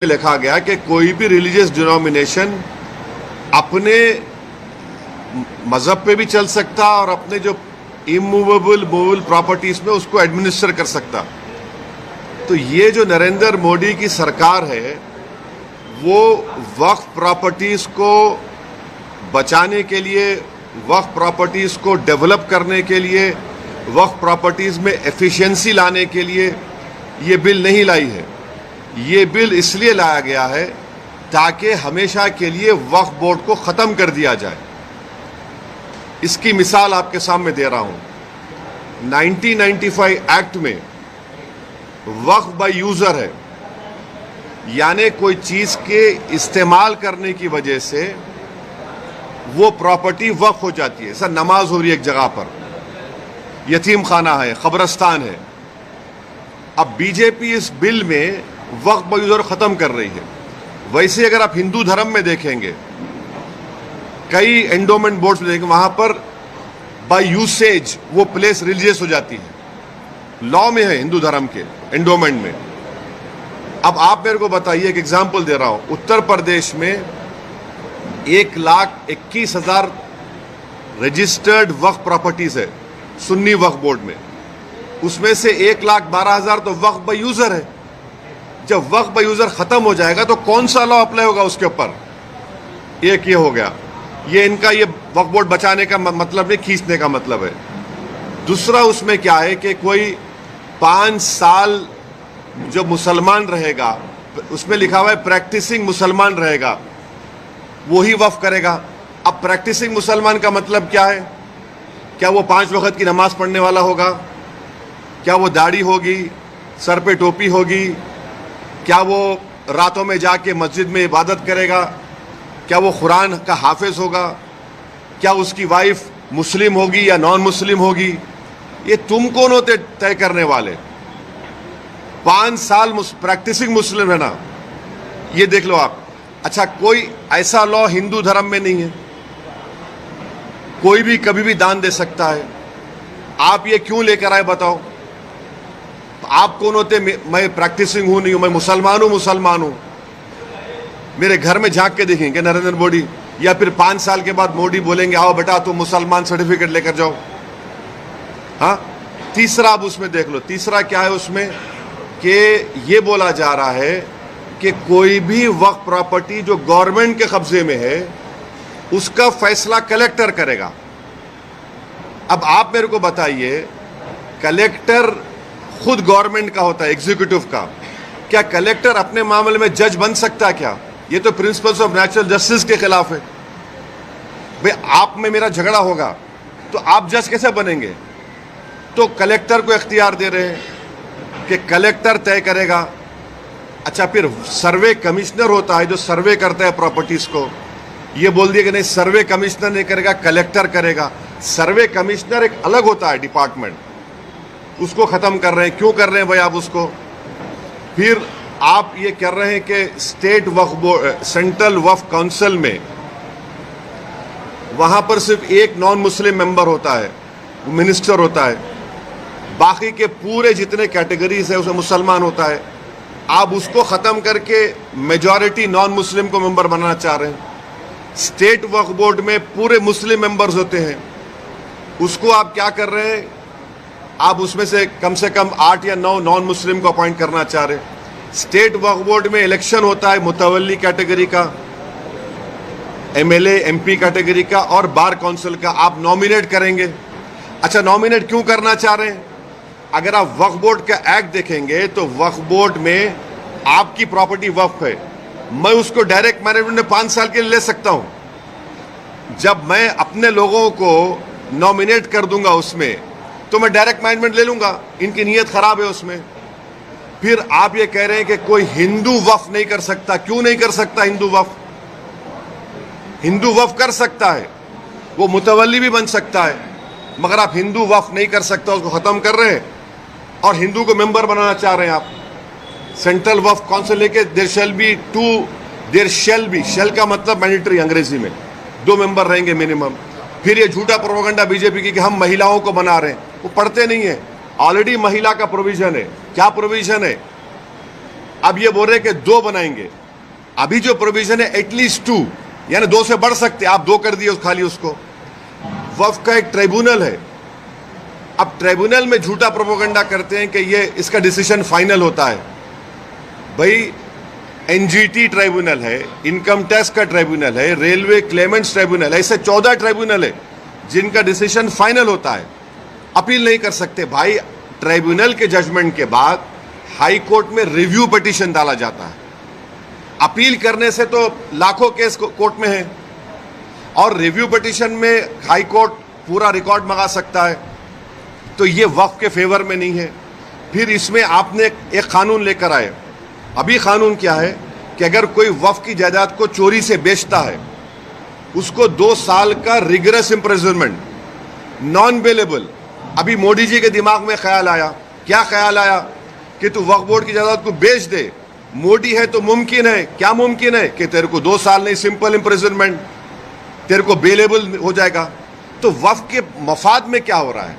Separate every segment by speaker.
Speaker 1: लिखा गया कि कोई भी रिलीजियस डिनोमिनेशन अपने मजहब पे भी चल सकता और अपने जो इमूवेबल मूवेबल प्रॉपर्टीज में उसको एडमिनिस्टर कर सकता। तो ये जो नरेंद्र मोदी की सरकार है वो वक्फ प्रॉपर्टीज को बचाने के लिए, वक्फ प्रॉपर्टीज को डेवलप करने के लिए, वक्फ प्रॉपर्टीज में एफिशिएंसी लाने के लिए ये बिल नहीं लाई है। ये बिल इसलिए लाया गया है ताकि हमेशा के लिए वक्फ बोर्ड को ख़त्म कर दिया जाए। इसकी मिसाल आपके सामने दे रहा हूं। 1995 एक्ट में वक्फ बाय यूज़र है, यानी कोई चीज़ के इस्तेमाल करने की वजह से वो प्रॉपर्टी वक्फ हो जाती है। सर, नमाज हो रही है एक जगह पर, यतीम खाना है, कब्रस्तान है। अब बीजेपी इस बिल में वक्फ बाय यूज़र ख़त्म कर रही है। वैसे अगर आप हिंदू धर्म में देखेंगे, कई एंडोमेंट बोर्ड्स में देखेंगे, वहां पर बाय यूसेज वो प्लेस रिलीजियस हो जाती है। लॉ में है हिंदू धर्म के एंडोमेंट में। अब आप मेरे को बताइए, एक एग्जाम्पल दे रहा हूं। उत्तर प्रदेश में 1,21,000 रजिस्टर्ड वक्फ प्रॉपर्टीज है सुन्नी वक्फ बोर्ड में। उसमें से 1,12,000 तो वक्फ बाय यूजर है। जब वक्फ बाय यूजर खत्म हो जाएगा तो कौन सा लॉ अप्लाई होगा उसके ऊपर? एक ये हो गया। ये इनका ये वक्फ बोर्ड बचाने का मतलब नहीं, खींचने का मतलब है। दूसरा उसमें क्या है कि कोई 5 साल जो मुसलमान रहेगा, उसमें लिखा हुआ है प्रैक्टिसिंग मुसलमान रहेगा, वही वक्फ करेगा। अब प्रैक्टिसिंग मुसलमान का मतलब क्या है? क्या वो 5 वक्त की नमाज पढ़ने वाला होगा? क्या वो दाढ़ी होगी, सर पे टोपी होगी? क्या वो रातों में जाके मस्जिद में इबादत करेगा? क्या वो कुरान का हाफिज होगा? क्या उसकी वाइफ मुस्लिम होगी या नॉन मुस्लिम होगी? ये तुम कौन होते तय करने वाले? 5 साल प्रैक्टिसिंग मुस्लिम है ना, ये देख लो आप। अच्छा, कोई ऐसा लॉ हिंदू धर्म में नहीं है, कोई भी कभी भी दान दे सकता है। आप ये क्यों लेकर आए बताओ? आप कौन होते? मैं प्रैक्टिसिंग हूं नहीं हूं, मैं मुसलमान हूं। मेरे घर में झांक के देखेंगे नरेंद्र मोदी, या फिर 5 साल के बाद मोदी बोलेंगे आओ बेटा तुम मुसलमान सर्टिफिकेट लेकर जाओ। हाँ, तीसरा आप उसमें देख लो। तीसरा क्या है उसमें कि ये बोला जा रहा है कि कोई भी वक्फ प्रॉपर्टी जो गवर्नमेंट के कब्जे में है उसका फैसला कलेक्टर करेगा। अब आप मेरे को बताइए, कलेक्टर खुद गवर्नमेंट का होता है, एग्जीक्यूटिव का। क्या कलेक्टर अपने मामले में जज बन सकता है क्या? ये तो प्रिंसिपल्स ऑफ नेचुरल जस्टिस के खिलाफ है। भाई, आप में मेरा झगड़ा होगा तो आप जज कैसे बनेंगे? तो कलेक्टर को इख्तियार दे रहे हैं कि कलेक्टर तय करेगा। अच्छा, फिर सर्वे कमिश्नर होता है जो सर्वे करता है प्रॉपर्टीज को। ये बोल दिया कि नहीं, सर्वे कमिश्नर नहीं करेगा, कलेक्टर करेगा। सर्वे कमिश्नर एक अलग होता है डिपार्टमेंट, उसको खत्म कर रहे हैं। क्यों कर रहे हैं भाई आप उसको? फिर आप ये कर रहे हैं कि स्टेट वक्फ बोर्ड, सेंट्रल वक्फ काउंसिल में वहां पर सिर्फ एक नॉन मुस्लिम मेंबर होता है, मिनिस्टर होता है। बाकी के पूरे जितने कैटेगरीज है उसमें मुसलमान होता है। आप उसको खत्म करके मेजॉरिटी नॉन मुस्लिम को मेंबर बनाना चाह रहे हैं। स्टेट वक्फ बोर्ड में पूरे मुस्लिम मेंबर्स होते हैं, उसको आप क्या कर रहे हैं? आप उसमें से कम 8 या 9 नॉन मुस्लिम को अपॉइंट करना चाह रहे हैं। स्टेट वक्फ बोर्ड में इलेक्शन होता है मुतवल्ली कैटेगरी का, एमएलए एमपी कैटेगरी का और बार काउंसिल का। आप नॉमिनेट करेंगे। अच्छा, नॉमिनेट क्यों करना चाह रहे हैं? अगर आप वक्फ बोर्ड का एक्ट देखेंगे तो वक्फ बोर्ड में आपकी प्रॉपर्टी वक्फ है, मैं उसको डायरेक्ट मैनेजमेंट में 5 साल के लिए ले सकता हूं। जब मैं अपने लोगों को नॉमिनेट कर दूंगा उसमें, तो मैं डायरेक्ट मैनेजमेंट ले लूंगा। इनकी नीयत खराब है उसमें। फिर आप ये कह रहे हैं कि कोई हिंदू वक्फ नहीं कर सकता। क्यों नहीं कर सकता हिंदू वक्फ? हिंदू वक्फ कर सकता है, वो मुतवल्ली भी बन सकता है, मगर आप हिंदू वक्फ नहीं कर सकता, उसको खत्म कर रहे हैं और हिंदू को मेंबर बनाना चाह रहे हैं आप। सेंट्रल वक्फ काउंसिल लेके देयर शैल बी, शेल का मतलब मैंडेटरी अंग्रेजी में, 2 मेंबर रहेंगे मिनिमम। फिर ये झूठा प्रोपेगेंडा बीजेपी की कि हम महिलाओं को बना रहे हैं, वो पढ़ते नहीं है। ऑलरेडी महिला का प्रोविजन है। क्या प्रोविजन है? अब ये बोल रहे कि 2 बनाएंगे। अभी जो प्रोविजन है एटलीस्ट 2, यानी 2 से बढ़ सकते, आप 2 कर दिए खाली उसको। वक्फ का एक ट्राइब्यूनल है, अब ट्राइब्यूनल में झूठा प्रोपोगंडा करते हैं कि ये इसका डिसीजन फाइनल होता है। भाई एनजीटी ट्राइब्यूनल है, इनकम टैक्स का ट्राइब्यूनल है, रेलवे क्लेमेंट्स ट्राइब्यूनल है, ऐसे 14 ट्राइब्यूनल है जिनका डिसीजन फाइनल होता है, अपील नहीं कर सकते। भाई ट्राइब्यूनल के जजमेंट के बाद हाई कोर्ट में रिव्यू पिटीशन डाला जाता है। अपील करने से तो लाखों केस कोर्ट में है, और रिव्यू पिटीशन में हाई कोर्ट पूरा रिकॉर्ड मंगा सकता है, तो ये वक्फ के फेवर में नहीं है। फिर इसमें आपने एक कानून लेकर आए। अभी कानून क्या है कि अगर कोई वक्फ की जायदाद को चोरी से बेचता है, उसको 2 साल का रिगरस इम्प्रिजनमेंट, नॉन बेलेबल। अभी मोदी जी के दिमाग में ख्याल आया, क्या ख्याल आया कि तू वक्फ बोर्ड की जायदाद को बेच दे। मोदी है तो मुमकिन है, क्या मुमकिन है कि तेरे को 2 साल नहीं, सिंपल इम्प्रिजनमेंट, तेरे को बेलेबल हो जाएगा। तो वक्फ के मफाद में क्या हो रहा है?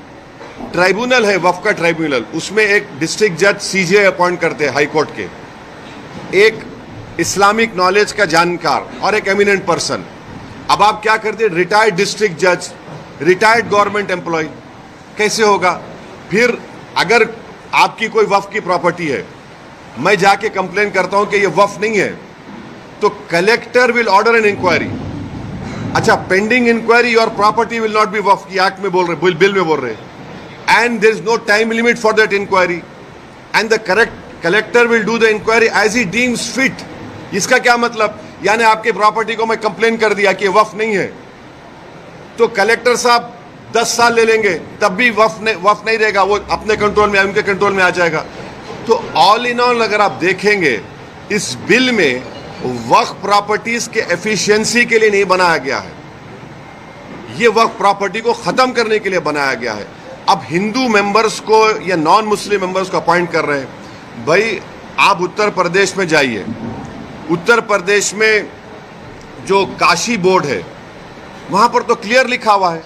Speaker 1: ट्राइब्यूनल है वक्फ का ट्राइब्यूनल, उसमें एक डिस्ट्रिक्ट जज सीजे अपॉइंट करते हैं हाई कोर्ट के, एक इस्लामिक नॉलेज का जानकार और एक एमिनेंट पर्सन। अब आप क्या करते हैं? रिटायर्ड डिस्ट्रिक्ट जज, रिटायर्ड गवर्नमेंट एम्प्लॉय, कैसे होगा? फिर अगर आपकी कोई वक्फ की प्रॉपर्टी है, मैं जाके कंप्लेन करता हूं कि ये वक्फ नहीं है, तो collector will order an inquiry. अच्छा, पेंडिंग इंक्वायरी और property will not be Waqf की एक्ट में बोल रहे, बिल में बोल रहे, and there is no time limit for that inquiry, and the collector will do the inquiry as he deems fit. इसका क्या मतलब? यानी आपकी प्रॉपर्टी को मैं कंप्लेन कर दिया कि वक्फ नहीं है, तो कलेक्टर साहब 10 साल ले लेंगे, तब भी वक्फ नहीं रहेगा, वो अपने कंट्रोल में, उनके कंट्रोल में आ जाएगा। तो ऑल इन ऑल अगर आप देखेंगे, इस बिल में वक्फ प्रॉपर्टीज के एफिशिएंसी के लिए नहीं बनाया गया है, ये वक्फ प्रॉपर्टी को खत्म करने के लिए बनाया गया है। अब हिंदू मेंबर्स को या नॉन मुस्लिम मेंबर्स को अपॉइंट कर रहे हैं। भाई आप उत्तर प्रदेश में जाइए, उत्तर प्रदेश में जो काशी बोर्ड है, वहां पर तो क्लियर लिखा हुआ है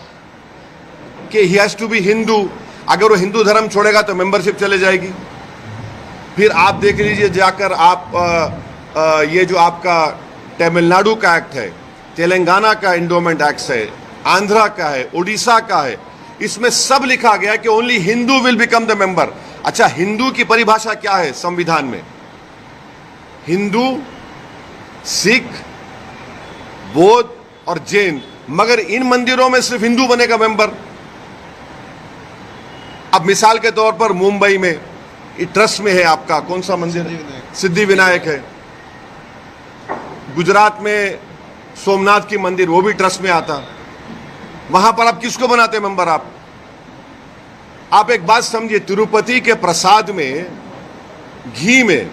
Speaker 1: कि he has to be Hindu. अगर वो हिंदू धर्म छोड़ेगा तो मेंबरशिप चले जाएगी। फिर आप देख लीजिए जाकर, आप ये जो आपका तमिलनाडु का एक्ट है, तेलंगाना का एंडोमेंट एक्ट है, आंध्रा का है, उड़ीसा का है, इसमें सब लिखा गया कि only Hindu will become the member. अच्छा, हिंदू की परिभाषा क्या है संविधान में? हिंदू, सिख, बौद्ध और जैन, मगर इन मंदिरों में सिर्फ हिंदू बनेगा मेंबर। अब मिसाल के तौर पर मुंबई में ट्रस्ट में है आपका कौन सा मंदिर? सिद्धि विनायक है। गुजरात में सोमनाथ की मंदिर, वो भी ट्रस्ट में आता। वहां पर आप किसको बनाते हैं मेंबर? आप एक बात समझिए, तिरुपति के प्रसाद में घी में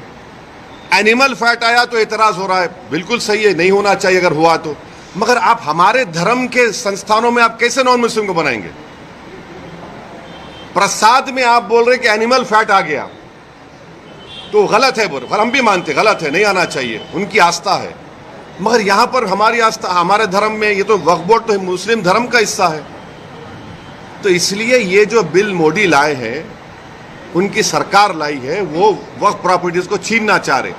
Speaker 1: एनिमल फैट आया तो एतराज हो रहा है, बिल्कुल सही है, नहीं होना चाहिए अगर हुआ तो, मगर आप हमारे धर्म के संस्थानों में आप कैसे नॉन मुस्लिम को बनाएंगे? प्रसाद में आप बोल रहे कि एनिमल फैट आ गया तो गलत है, बोल हम भी मानते गलत है, नहीं आना चाहिए, उनकी आस्था है, मगर यहां पर हमारी आस्था, हमारे धर्म में, ये तो वक्फ बोर्ड तो मुस्लिम धर्म का हिस्सा है। तो इसलिए ये जो बिल मोदी लाए हैं, उनकी सरकार लाई है, वो वक्फ प्रॉपर्टीज को छीनना चाह रहे।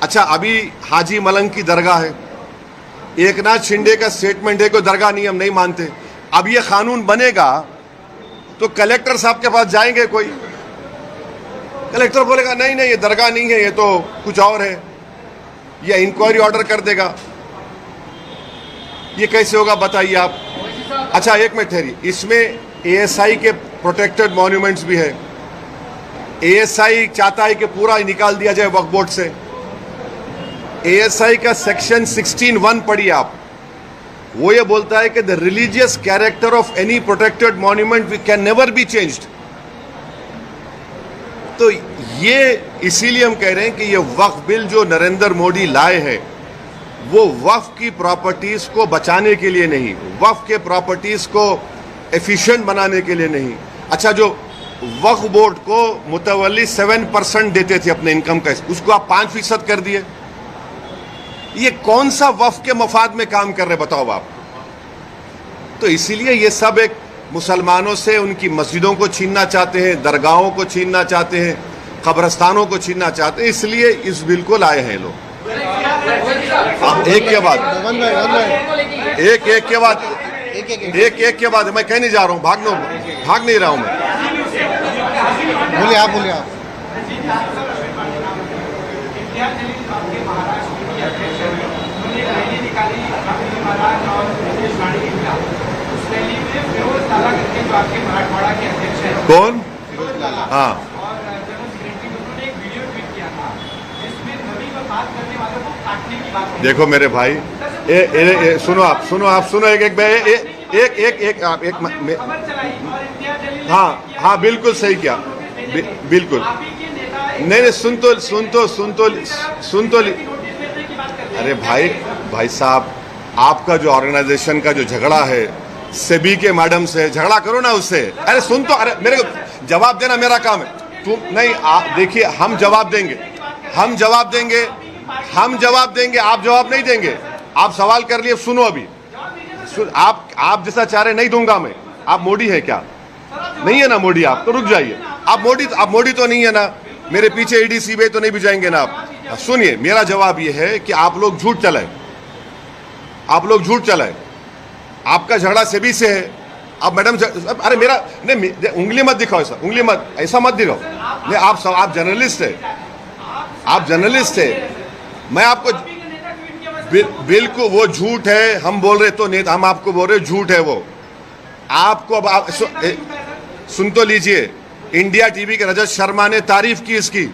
Speaker 1: अच्छा, अभी हाजी मलंग की दरगाह है, एकनाथ शिंदे का स्टेटमेंट है कि दरगाह नहीं, हम नहीं मानते। अब ये कानून बनेगा तो कलेक्टर साहब के पास जाएंगे, कोई कलेक्टर बोलेगा नहीं नहीं ये दरगाह नहीं है, ये तो कुछ और है, या इंक्वायरी ऑर्डर कर देगा। ये कैसे होगा बताइए आप? अच्छा, एक मिनट ठहरिए, इसमें एएसआई के प्रोटेक्टेड मॉन्यूमेंट्स भी है। एएसआई चाहता है कि पूरा निकाल दिया जाए वक्फ बोर्ड से। एएसआई का सेक्शन 16(1) पढ़िए आप, वो ये बोलता है कि the religious character of any protected monument can never be changed. तो ये इसीलिए हम कह रहे हैं कि ये वक्फ बिल जो नरेंद्र मोदी लाए हैं, वो वक्फ की प्रॉपर्टीज को बचाने के लिए नहीं, वक्फ के प्रॉपर्टीज को एफिशिएंट बनाने के लिए नहीं। अच्छा, जो वक्फ बोर्ड को मुतवल्ली 7% देते थे अपने इनकम का, उसको आप 5% कर दिए। ये कौन सा वक्फ के मफाद में काम कर रहे बताओ आप? तो इसीलिए ये सब एक मुसलमानों से उनकी मस्जिदों को छीनना चाहते हैं, दरगाहों को छीनना चाहते हैं, कब्रस्तानों को छीनना चाहते हैं, इसलिए इस बिल को लाए हैं लोग। अब एक के बाद एक के बाद मैं कहीं नहीं जा रहा हूँ, भाग नहीं रहा हूँ मैं।
Speaker 2: बोलिए आप, बोलिए आप।
Speaker 1: कौन? हाँ, देखो मेरे भाई, सुनो आप, एक हाँ बिल्कुल सही किया, बिल्कुल। नहीं, सुन तो अरे भाई साहब, आपका जो ऑर्गेनाइजेशन का जो झगड़ा है सेबी के मैडम से, झगड़ा करो ना उससे। अरे सुन तो, अरे मेरे को जवाब देना मेरा काम है। तुम नहीं, देखिए हम जवाब देंगे, आप जवाब नहीं देंगे। आप सवाल कर लिए, सुनो अभी। आप जैसा चाह रहे नहीं दूंगा मैं। आप मोदी है क्या? नहीं है ना मोदी, आप तो रुक जाइए। आप मोदी तो नहीं है ना, मेरे पीछे ईडी सीबीआई तो नहीं भिजाएंगे ना आप। सुनिए, मेरा जवाब यह है कि आप लोग झूठ चलाए, आपका झगड़ा सेबी से है। अब मैडम, अरे मेरा नहीं, उंगली मत दिखाओ, ऐसा मत दिखाओ। नहीं, आप जर्नलिस्ट है, मैं आपको बिल्कुल, वो झूठ है। हम बोल रहे तो नहीं, हम आपको बोल रहे झूठ है वो। आपको अब सुन तो लीजिए, इंडिया टीवी के रजत शर्मा ने तारीफ की इसकी,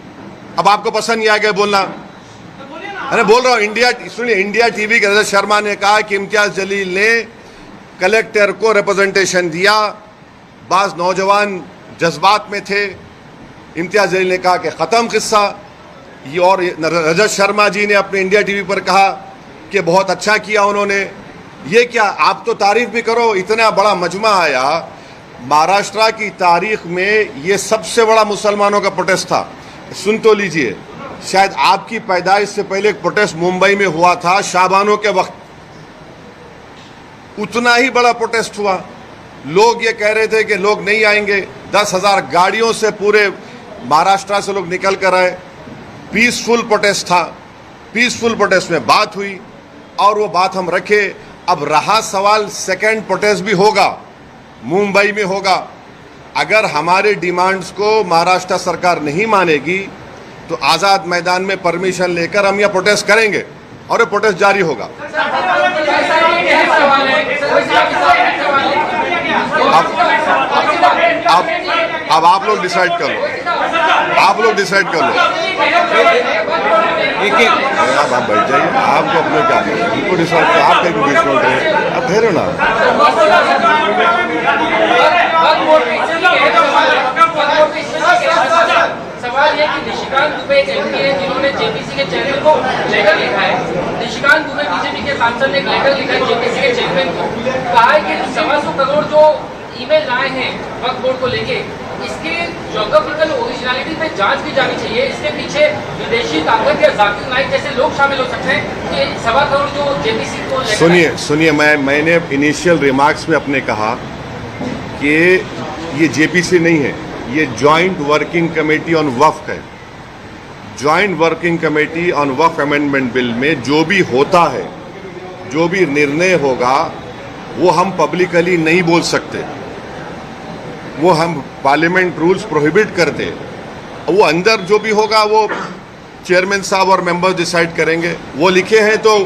Speaker 1: अब आपको पसंद नहीं आ गया बोलना। अरे बोल रहा हूँ, सुनिए, इंडिया टीवी के रजत शर्मा ने कहा कि इम्तियाज जलील ने कलेक्टर को रिप्रेजेंटेशन दिया, बाज नौजवान जज्बात में थे। इम्तियाज जलील ने कहा कि ख़त्म किस्सा ये, और रजत शर्मा जी ने अपने इंडिया टीवी पर कहा कि बहुत अच्छा किया उन्होंने। ये क्या, आप तो तारीफ भी करो। इतना बड़ा मजमा आया, महाराष्ट्र की तारीख में ये सबसे बड़ा मुसलमानों का प्रोटेस्ट था। सुन तो लीजिए, शायद आपकी पैदाइश से पहले एक प्रोटेस्ट मुंबई में हुआ था शाबानों के वक्त, उतना ही बड़ा प्रोटेस्ट हुआ। लोग ये कह रहे थे कि लोग नहीं आएंगे, 10,000 गाड़ियों से पूरे महाराष्ट्र से लोग निकल कर आए। पीसफुल प्रोटेस्ट था, पीसफुल प्रोटेस्ट में बात हुई और वो बात हम रखे। अब रहा सवाल, सेकंड प्रोटेस्ट भी होगा, मुंबई में होगा। अगर हमारे डिमांड्स को महाराष्ट्र सरकार नहीं मानेगी तो आज़ाद मैदान में परमिशन लेकर हम यह प्रोटेस्ट करेंगे और ये प्रोटेस्ट जारी होगा। अब आप लोग डिसाइड कर लो, आप बैठ जाइए। आपको अपने क्या उनको डिसाइड कर, आप कहीं बीच में रहे, आप ठहरो ना।
Speaker 3: सवाल ये कि निशिकांत दुबे एक एमपी है जिन्होंने जेपीसी के चेयरमैन को लेटर लिखा है। निशिकांत दुबे बीजेपी के सांसद ने एक लेटर लिखा है जेपीसी के चेयरमैन को, कहा है कि 125 करोड़ जो ईमेल आए हैं वक्फ बोर्ड को लेके, इसके ज्योग्राफिकल ओरिजिनलिटी पे जांच की जानी चाहिए। इसके पीछे विदेशी ताकत या जाकिर नाइक जैसे लोग शामिल हो सकते हैं कि 125 करोड़ जो जेपीसी को।
Speaker 1: सुनिए, मैंने इनिशियल रिमार्क्स में अपने कहा कि ये जेपीसी नहीं है, ये जॉइंट वर्किंग कमेटी ऑन वक्फ है। Joint working committee on Waqf amendment bill में जो भी होता है, जो भी निर्णय होगा, वो हम पब्लिकली नहीं बोल सकते, वो हम पार्लियामेंट रूल्स प्रोहिबिट करते। वो अंदर जो भी होगा वो चेयरमैन साहब और मेंबर्स डिसाइड करेंगे। वो लिखे हैं तो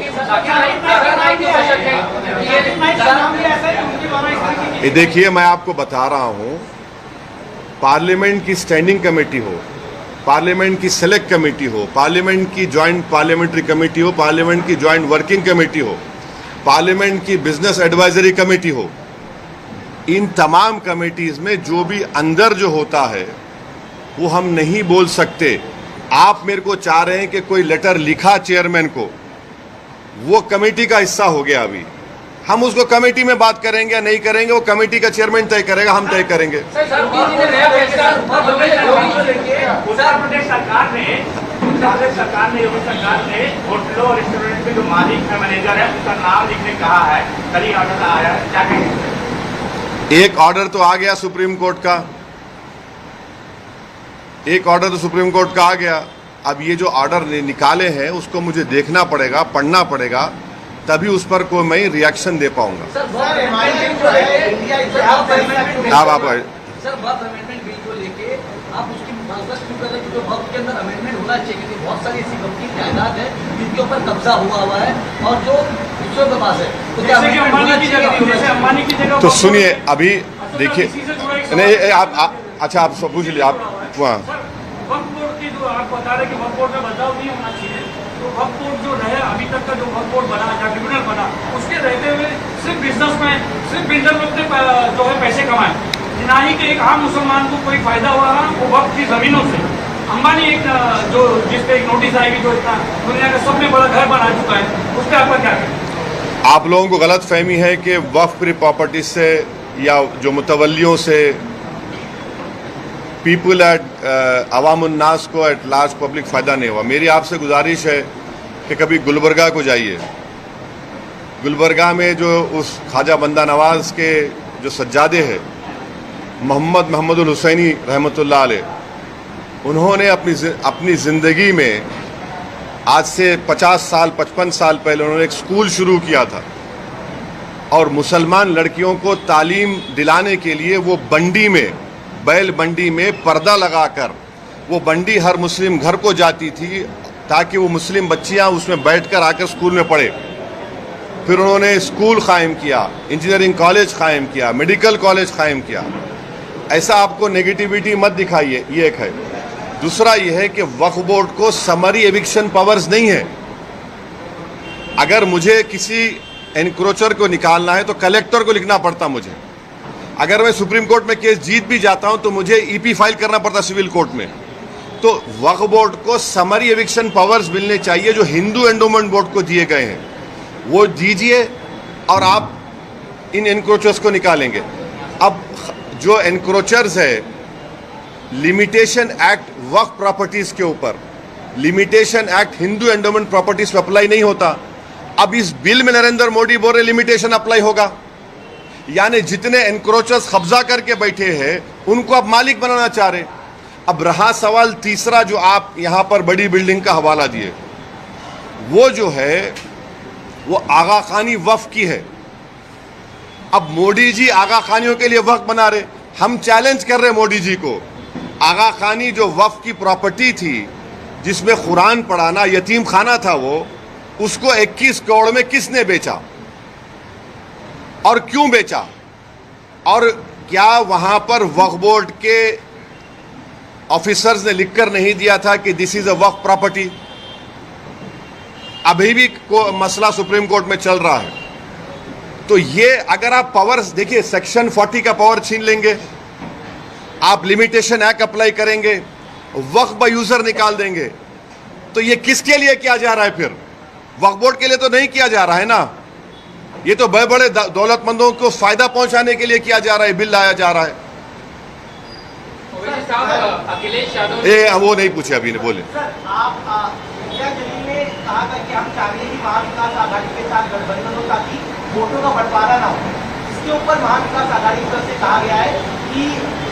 Speaker 1: ये देखिए, मैं आपको बता रहा हूँ, पार्लियामेंट की स्टैंडिंग कमेटी हो, पार्लियामेंट की सेलेक्ट कमेटी हो, पार्लियामेंट की जॉइंट पार्लियामेंट्री कमेटी हो, पार्लियामेंट की जॉइंट वर्किंग कमेटी हो, पार्लियामेंट की बिजनेस एडवाइजरी कमेटी हो, इन तमाम कमेटीज में जो भी अंदर जो होता है वो हम नहीं बोल सकते। आप मेरे को चाह रहे हैं कि कोई लेटर लिखा चेयरमैन को, वो कमेटी का हिस्सा हो गया। अभी हम उसको कमेटी में बात करेंगे या नहीं करेंगे, वो कमेटी का चेयरमैन तय करेगा, हम तय करेंगे।
Speaker 4: उत्तर प्रदेश सरकार ने योगी सरकार ने होटलों और रेस्टोरेंट के जो मालिक है, मैनेजर है, उसका नाम लिखने कहा है। कल ही ऑर्डर आया है, क्या कहेंगे?
Speaker 1: एक ऑर्डर तो आ गया सुप्रीम कोर्ट का, एक ऑर्डर तो सुप्रीम कोर्ट का आ गया, अब ये जो ऑर्डर निकाले हैं उसको मुझे देखना पड़ेगा, पढ़ना पड़ेगा, तभी उस पर कोई मैं रिएक्शन दे पाऊंगा।
Speaker 3: सर वक्फ अमेंडमेंट जो है इंडिया आप सर वक्फ अमेंडमेंट बिल को लेके आप उसकी मुखालफत क्यों कर रहे हैं? क्योंकि वक्फ के अंदर अमेंडमेंट होना चाहिए, क्योंकि बहुत सारी ऐसी कंपनी जायदाद है जिनके ऊपर कब्जा हुआ है और जो दूसरों के पास है, तो क्या
Speaker 4: अंबानी की जगह
Speaker 1: तो सुनिए, अभी देखिए नहीं आप अच्छा आप पूछ लीजिए आप वहाँ
Speaker 4: वक्फ बोर्ड की जो आप बता रहे कि वक्फ बोर्ड में बदलाव नहीं होना चाहिए, तो वक्फ बोर्ड जो रहे अभी तक का जो वक्फ बोर्ड बना या ट्रिब्यूनल बना, उसके रहते हुए सिर्फ बिजनेस में सिर्फ बिल्डर लोग ने जो है पैसे कमाए, ना ही कि एक आम मुसलमान को कोई फायदा हुआ है वो वक्फ की जमीनों से। अंबानी एक जो जिसपे एक नोटिस आएगी जो इतना दुनिया का सबसे बड़ा घर बना चुका है, उस पर आपका क्या कहना?
Speaker 1: आप लोगों को गलत फहमी है कि वक्फ प्रॉपर्टी से या जो मुतवल्लियों से पीपल एट अवामुन्नास को एट लार्ज पब्लिक फ़ायदा नहीं हुआ। मेरी आपसे गुजारिश है कि कभी गुलबर्गा को जाइए। गुलबर्गा में जो उस ख्वाजा बंदा नवाज के जो सज्जादे हैं मोहम्मदुल हुसैनी रहमतुल्लाह अलैह, उन्होंने अपनी ज़िंदगी में आज से 50 साल 55 साल पहले उन्होंने एक स्कूल शुरू किया था और मुसलमान लड़कियों को तालीम दिलाने के लिए वो बंडी में, बैल बंडी में पर्दा लगाकर वो बंडी हर मुस्लिम घर को जाती थी ताकि वो मुस्लिम बच्चियां उसमें बैठकर आकर स्कूल में पढ़े। फिर उन्होंने स्कूल कायम किया, इंजीनियरिंग कॉलेज कायम किया, मेडिकल कॉलेज कायम किया। ऐसा आपको नेगेटिविटी मत दिखाइए, ये एक है। दूसरा ये है कि वक्फ बोर्ड को समरी एविक्शन पावर्स नहीं है। अगर मुझे किसी एनक्रोचर को निकालना है तो कलेक्टर को लिखना पड़ता मुझे। अगर मैं सुप्रीम कोर्ट में केस जीत भी जाता हूं तो मुझे ईपी फाइल करना पड़ता सिविल कोर्ट में। तो वक्फ बोर्ड को समरी एविक्शन पावर्स मिलने चाहिए जो हिंदू एंडोमेंट बोर्ड को दिए गए हैं, वो दीजिए और आप इन एनक्रोचर्स को निकालेंगे। अब जो एनक्रोचर्स है, लिमिटेशन एक्ट वक्फ प्रॉपर्टीज के ऊपर, limitation act Hindu endowment properties पे अप्लाई नहीं होता। अब इस बिल में नरेंद्र मोदी बोल रहे लिमिटेशन अप्लाई होगा, यानी जितने एनक्रोचर्स कब्जा करके बैठे हैं उनको अब मालिक बनाना चाह रहे। अब रहा सवाल तीसरा जो आप यहां पर बड़ी बिल्डिंग का हवाला दिए, वो जो है वो आगा खानी वक्फ की है। अब मोदी जी आगा खानियों के लिए वक्फ बना रहे, हम चैलेंज कर रहे मोदी जी को। आगा खानी जो वक्फ की प्रॉपर्टी थी जिसमें कुरान पढ़ाना, यतीम खाना था, वो उसको 21 करोड़ में किसने बेचा और क्यों बेचा? और क्या वहां पर वक्फ बोर्ड के ऑफिसर्स ने लिखकर नहीं दिया था कि this is a Waqf property? अभी भी मसला सुप्रीम कोर्ट में चल रहा है। तो ये अगर आप पावर्स देखिए, सेक्शन 40 का पावर छीन लेंगे, आप लिमिटेशन एक्ट अप्लाई करेंगे, वक्फ बाय यूजर निकाल देंगे, तो ये किसके लिए किया जा रहा है? फिर वक्फ बोर्ड के लिए तो नहीं किया जा रहा है ना, ये तो बड़े बड़े दौलतमंदों को फायदा पहुंचाने के लिए किया जा रहा है, बिल लाया जा रहा है।
Speaker 3: अखिलेश यादव
Speaker 1: वो नहीं पूछे अभी, ने बोले
Speaker 5: इंडिया जलील ने कहा था कि हम चाहते हैं कि महाविकास आघाड़ी के साथ गठबंधन हो ताकि वोटों का बंटवारा ना हो। इसके ऊपर महाविकास आघाड़ी की तरफ से कहा गया है कि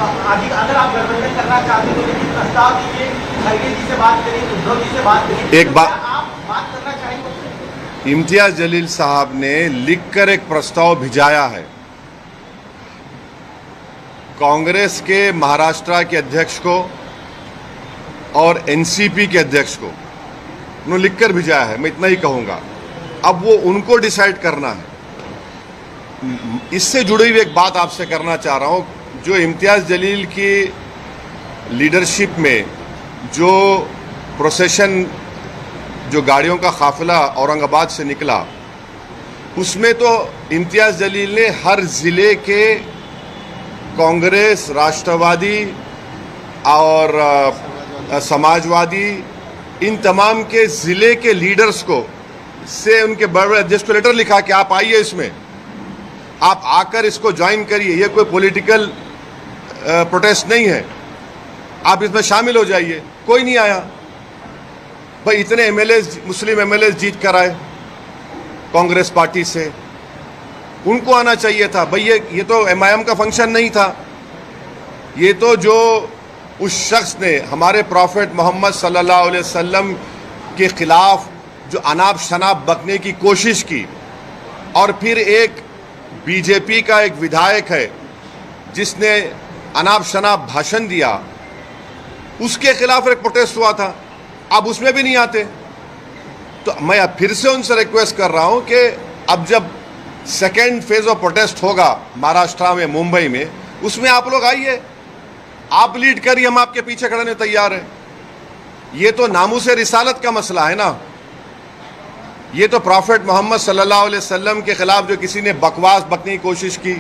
Speaker 5: अगर आप गठबंधन करना चाहते हैं तो लेकिन प्रस्ताव दीजिए, खड़गे जी से बात करिए, उद्धव जी से बात करिए।
Speaker 1: एक बात
Speaker 5: आप बात करना चाहेंगे?
Speaker 1: इम्तियाज जलील साहब ने लिखकर एक प्रस्ताव भिजाया है कांग्रेस के महाराष्ट्र के अध्यक्ष को और एनसीपी के अध्यक्ष को, उन्होंने लिखकर भिजाया है। मैं इतना ही कहूंगा, अब वो उनको डिसाइड करना है। इससे जुड़ी हुई एक बात आपसे करना चाह रहा हूं, जो इम्तियाज जलील की लीडरशिप में जो प्रोसेशन, जो गाड़ियों का काफिला औरंगाबाद से निकला, उसमें तो इम्तियाज जलील ने हर जिले के कांग्रेस, राष्ट्रवादी और समाजवादी, इन तमाम के जिले के लीडर्स को से उनके बड़े बड़े अध्यक्ष को लेटर लिखा कि आप आइए, इसमें आप आकर इसको ज्वाइन करिए, ये कोई पॉलिटिकल प्रोटेस्ट नहीं है, आप इसमें शामिल हो जाइए। कोई नहीं आया। भाई इतने एमएलए, मुस्लिम एमएलए जीत कर आए कांग्रेस पार्टी से, उनको आना चाहिए था। भाई ये तो एमआईएम का फंक्शन नहीं था, ये तो जो उस शख्स ने हमारे प्रॉफेट मोहम्मद सल्लल्लाहु अलैहि वसल्लम के खिलाफ जो अनाप शनाप बकने की कोशिश की, और फिर एक बीजेपी का एक विधायक है जिसने अनाप शनाप भाषण दिया, उसके खिलाफ एक प्रोटेस्ट हुआ था, अब उसमें भी नहीं आते। तो मैं अब फिर से उनसे रिक्वेस्ट कर रहा हूं कि अब जब सेकेंड फेज ऑफ प्रोटेस्ट होगा महाराष्ट्र में, मुंबई में, उसमें आप लोग आइए, आप लीड करिए, हम आपके पीछे खड़े होने तैयार हैं। ये तो नामूस रिसालत का मसला है ना, ये तो प्रॉफेट मोहम्मद सल्लल्लाहु अलैहि वसल्लम के खिलाफ जो किसी ने बकवास बकने की कोशिश की,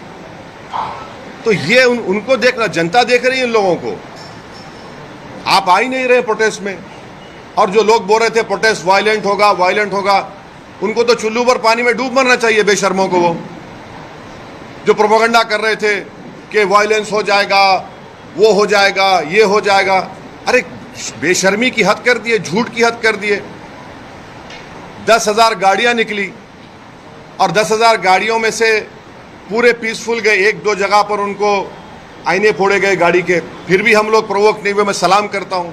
Speaker 1: तो ये उनको देखना, जनता देख रही है इन लोगों को। आप आ ही नहीं रहे प्रोटेस्ट में, और जो लोग बोल रहे थे प्रोटेस्ट वायलेंट होगा, वायलेंट होगा, उनको तो चुल्लू पर पानी में डूब मरना चाहिए, बेशर्मों को। वो जो प्रोपेगेंडा कर रहे थे कि वायलेंस हो जाएगा, वो हो जाएगा, ये हो जाएगा, अरे बेशर्मी की हद कर दिए, झूठ की हद कर दिए। 10,000 गाड़ियां निकली और 10,000 गाड़ियों में से पूरे पीसफुल गए, एक दो जगह पर उनको आईने फोड़े गए गाड़ी के, फिर भी हम लोग प्रोवोक नहीं हुए। मैं सलाम करता हूं,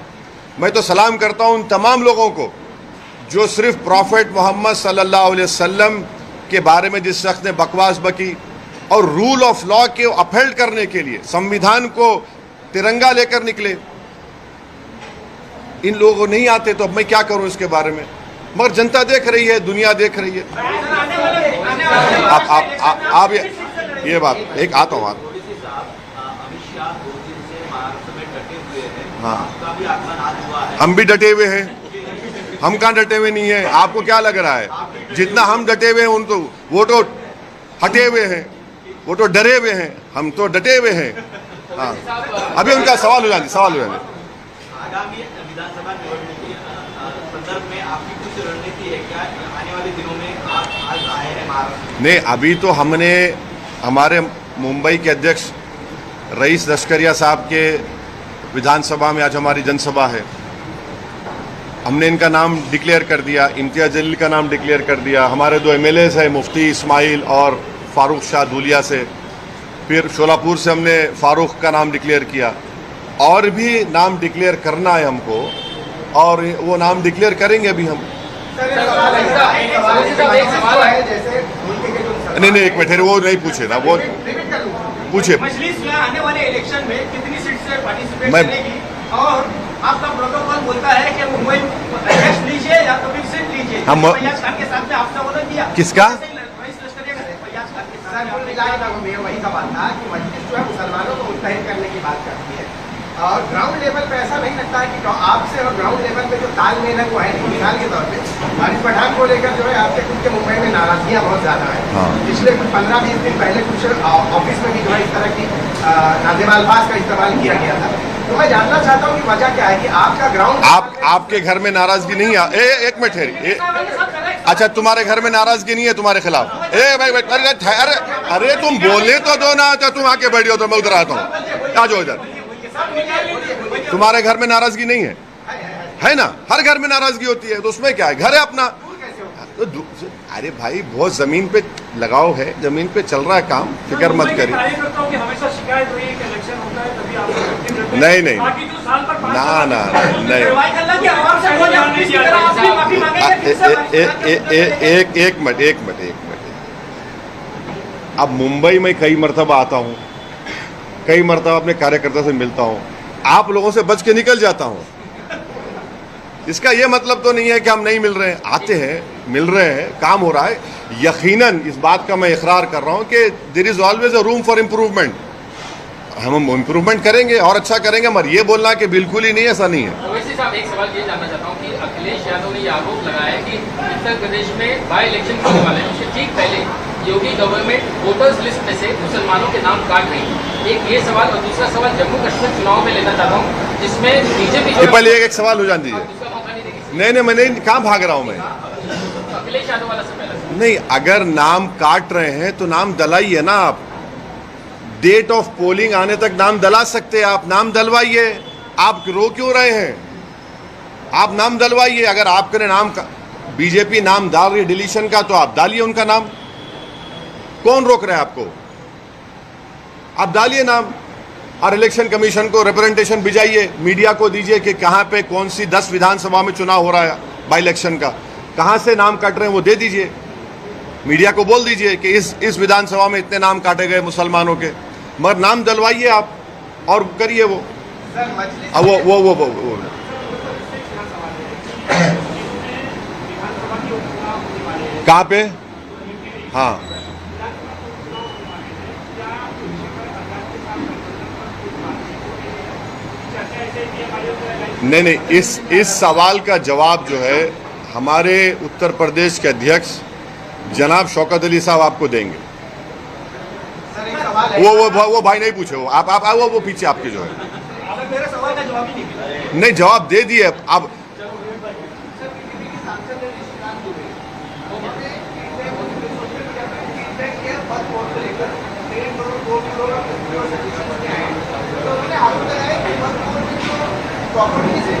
Speaker 1: मैं तो सलाम करता हूं उन तमाम लोगों को जो सिर्फ प्रॉफेट मोहम्मद सल्लल्लाहु अलैहि वसल्लम के बारे में जिस शख्स ने बकवास बकी और रूल ऑफ लॉ के अपहेल्ड करने के लिए संविधान को तिरंगा लेकर निकले, इन लोगों को नहीं आते। तो अब मैं क्या करूं इसके बारे में, मगर जनता देख रही है, दुनिया देख रही है। आप ये बात एक आता हूँ, हाँ हम भी डटे हुए हैं, हम कहाँ डटे हुए नहीं है? आपको क्या लग रहा है जितना हम डटे हुए हैं उन तो वो तो हटे हुए हैं, वो तो डरे हुए हैं, हम तो डटे हुए हैं। हाँ अभी उनका सवाल हो जाए, सवाल हो जाए।
Speaker 5: आगामी विधानसभा चुनाव के संदर्भ में आपकी कुछ रणनीति है क्या? आने वाले दिनों में आप आज आए हैं महाराष्ट्र?
Speaker 1: नहीं, अभी तो हमने हमारे मुंबई के अध्यक्ष रईस लश्करिया साहब के विधानसभा में आज हमारी जनसभा है, हमने इनका नाम डिक्लेयर कर दिया, इम्तियाज जलील का नाम डिक्लेयर कर दिया। हमारे 2 MLAs हैं, मुफ्ती इस्माइल और फारूक शाह धूलिया से, फिर शोलापुर से हमने फारूक का नाम डिक्लेयर किया, और भी नाम डिक्लेयर करना है हमको, और वो नाम डिक्लेयर करेंगे अभी हम। नहीं नहीं, एक मिनट, वो नहीं पूछे ना, वो पूछे।
Speaker 5: मजलिस में आने वाले इलेक्शन में कितनी सीट से पार्टिसिपेट करेगी, और आपका प्रोटोकॉल बोलता है कि मुंबई अध्यक्ष लीजिए या तो फिर सीट लीजिए।
Speaker 1: हम
Speaker 5: फैयाज खान के साथ में आपने बोला दिया
Speaker 1: किसका?
Speaker 6: वही सवाल था कि मजलिस जो है मुसलमानों को मुत्तहिद करने की बात करती है, और ग्राउंड लेवल पे ऐसा नहीं लगता है कि आपसे और ग्राउंड लेवल पे जो तालमेल है वो है। मिसाल के तौर पे हारिस पठान को लेकर जो है आपके खुद के मुंबई में नाराजगियाँ बहुत ज़्यादा है।
Speaker 1: हाँ।
Speaker 6: पिछले कुछ 15-20 दिन पहले कुछ ऑफिस में भी जो है इस तरह की नाज़िम अल्फाज का इस्तेमाल किया गया था। तो मैं जानना चाहता हूँ कि वजह क्या है कि आपका ग्राउंड
Speaker 1: आपके घर में नाराजगी नहीं है? एक मिनट ठहरिए। अच्छा, तुम्हारे घर में नाराजगी नहीं है तुम्हारे खिलाफ? अरे तुम बोले तो दो ना, तो तुम आके बैठो तो मैं उधर आता हूँ, आ जाओ इधर। तुम्हारे घर में नाराजगी नहीं है ना? हर घर में नाराजगी होती है, तो उसमें क्या है, घर है अपना। तो अरे भाई, बहुत जमीन पे लगाव है, जमीन पे चल रहा है काम, फिक्र मत करिए। नहीं नहीं, ना ना नहीं, एक मिनट। अब मुंबई में कई मरतबा आता हूँ, कई मरतबा अपने कार्यकर्ता से मिलता हूँ, आप लोगों से बच के निकल जाता हूँ। इसका यह मतलब तो नहीं है कि हम नहीं मिल रहे हैं, आते हैं, मिल रहे हैं, काम हो रहा है। यकीनन इस बात का मैं इकरार कर रहा हूं कि there is always a room for improvement. हम इम्प्रूवमेंट करेंगे और अच्छा करेंगे, मगर ये बोलना कि बिल्कुल ही नहीं, ऐसा नहीं है।
Speaker 3: वैसे साहब, एक सवाल ये जानना चाहता हूँ कि अखिलेश यादव ने ये आरोप लगाया है कि उत्तर प्रदेश में बाई इलेक्शन होने वाले हैं, उससे ठीक पहले योगी गवर्नमेंट वोटर्स लिस्ट में से मुसलमानों के नाम काट रही है। एक ये सवाल, और दूसरा सवाल जम्मू कश्मीर चुनाव में लेना चाहता हूँ, जिसमें बीजेपी
Speaker 1: पहले एक सवाल हो जान दीजिए। नहीं, मैं नहीं, कहाँ भाग रहा हूँ मैं?
Speaker 3: अखिलेश यादव वाला से पहले
Speaker 1: नहीं, अगर नाम काट रहे हैं तो नाम दलाइए ना। आप डेट ऑफ पोलिंग आने तक नाम दला सकते हैं, आप नाम दलवाइए। आप रो क्यों रहे हैं? आप नाम दलवाइए। अगर आपके नाम का बीजेपी नाम डाल रही है डिलीशन का, तो आप डालिए उनका नाम, कौन रोक रहा है आपको? आप डालिए नाम। और इलेक्शन कमीशन को रिप्रेजेंटेशन भिजाइए, मीडिया को दीजिए कि कहाँ पे कौन सी 10 विधानसभा में चुनाव हो रहा है बाई इलेक्शन का, कहाँ से नाम काट रहे हैं वो दे दीजिए। मीडिया को बोल दीजिए कि इस विधानसभा में इतने नाम काटे गए मुसलमानों के, मगर नाम डलवाइए आप और करिए वो।
Speaker 6: सर मजलिस
Speaker 1: अब वो कहाँ पे? हाँ नहीं, इस सवाल का जवाब जो है हमारे उत्तर प्रदेश के अध्यक्ष जनाब शौकत अली साहब आपको देंगे।
Speaker 6: सर एक सवाल है,
Speaker 1: वो भाई नहीं पूछे, वो आप वो पीछे आपके जो है
Speaker 5: मेरे सवाल का जवाब ही नहीं मिला।
Speaker 1: नहीं, जवाब दे दिए आप।
Speaker 6: प्रॉपर्टी से